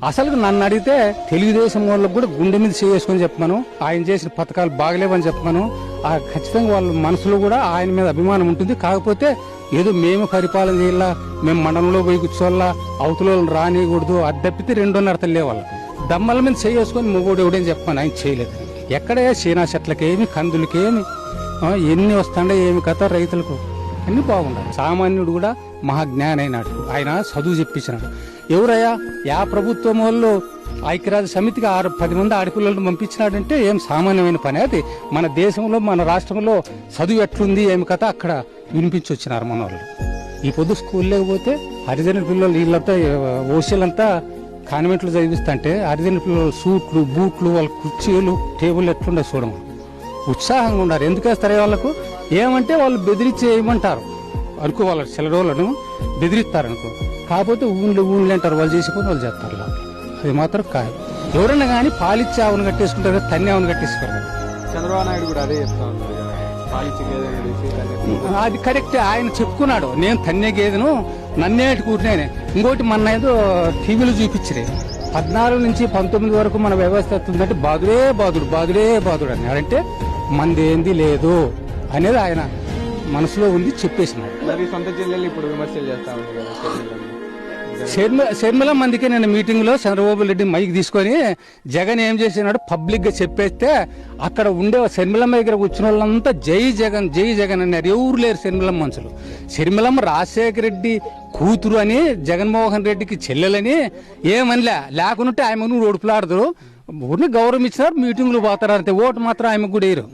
అసలు నన్ను అడిగితే తెలుగుదేశం వాళ్ళకు కూడా గుండె మీద చేసుకొని చెప్పాను, ఆయన చేసిన పథకాలు బాగలేవని చెప్పాను. ఖచ్చితంగా వాళ్ళ మనసులో కూడా ఆయన మీద అభిమానం ఉంటుంది. కాకపోతే ఏదో మేము పరిపాలన చేయాలా, మేము మండలంలో పోయి కూర్చోవాలా, అవతల రానియకూడదు, అది తప్పితే 2.5 తల్లే వాళ్ళ దమ్మల మీద చేసుకొని మొగోడు ఎవడని చెప్పాను. ఆయన చేయలేదు. ఎక్కడే చీనా చెట్లకేమి కందులకేమి ఎన్ని వస్తాండే ఏమి కథ, రైతులకు అన్ని బాగుండాలి. సామాన్యుడు కూడా మహాజ్ఞాని అయినాడు, ఆయన చదువు చెప్పించినాడు. ఎవరయ్యా యా ప్రభుత్వం వాళ్ళు ఐక్యరాజ్య సమితికి 10 మంది ఆడపిల్లలను పంపించినాడంటే ఏం సామాన్యమైన పని. అది మన దేశంలో మన రాష్ట్రంలో చదువు ఎట్లుంది ఏమి కథ అక్కడ వినిపించి వచ్చినారు మన వాళ్ళు. ఈ పొద్దు స్కూల్ లేకపోతే హరిజన పిల్లలు వీళ్ళంతా ఓసీలంతా కాన్వెంట్లు చదివిస్తుంటే హరిజన పిల్లలు సూట్లు బూట్లు వాళ్ళ కుర్చీలు టేబుల్ ఎట్లుండే చూడము ఉత్సాహంగా ఉన్నారు. ఎందుకు వేస్తారు వాళ్ళకు ఏమంటే వాళ్ళు బెదిరించి వేయమంటారు అనుకో, వాళ్ళ చిల్లరోళ్ళను బెదిరిస్తారనుకో. కాకపోతే ఊళ్ళో అంటారు, వాళ్ళు చేసిపోతే వాళ్ళు చేస్తారు. అది మాత్రం కాదు. ఎవరన్నా కానీ పాలిచ్చి ఆవును కట్టేసుకుంటారు, తన్ని ఆవును కట్టేసుకుంటారు. చంద్రబాబు నాయుడు కూడా అదే చెప్తా ఉంటారు, అది కరెక్ట్. ఆయన చెప్పుకున్నాడు, నేను తన్నే గేదెను నన్నేటి కూర్చునే. ఇంకోటి మొన్న ఏదో టీవీలో చూపించరే 14 నుంచి 19 వరకు మన వ్యవస్థ ఎత్తుందంటే బాదుడే బాదుడు అని అంటే మందేంది లేదు అనేది ఆయన మనసులో ఉంది, చెప్పేసినాడు. మరి సొంత జిల్లాలు ఇప్పుడు విమర్శలు చేస్తా ఉంది కదా. షర్మిల మందికి నేను మీటింగ్ లో చంద్రబాబు రెడ్డి మైక్ తీసుకొని జగన్ ఏం చేసినాడు పబ్లిక్ గా చెప్పేస్తే అక్కడ ఉండే షర్మిలమ్మ దగ్గర కూర్చున్న వాళ్ళంతా జై జగన్ అన్నారు. ఎవరు లేరు షర్మిలమ్మ మనుషులు. షర్మిలమ్మ రాజశేఖర రెడ్డి కూతురు అని, జగన్మోహన్ రెడ్డికి చెల్లెలని ఏమనిలే. లేకుంటే ఆమెను ఓడుపులాడదు, ఊరిని గౌరవం ఇచ్చినారు, మీటింగ్లు పోతారు అంతే. ఓటు మాత్రం ఆమెకు కూడా వేయరు.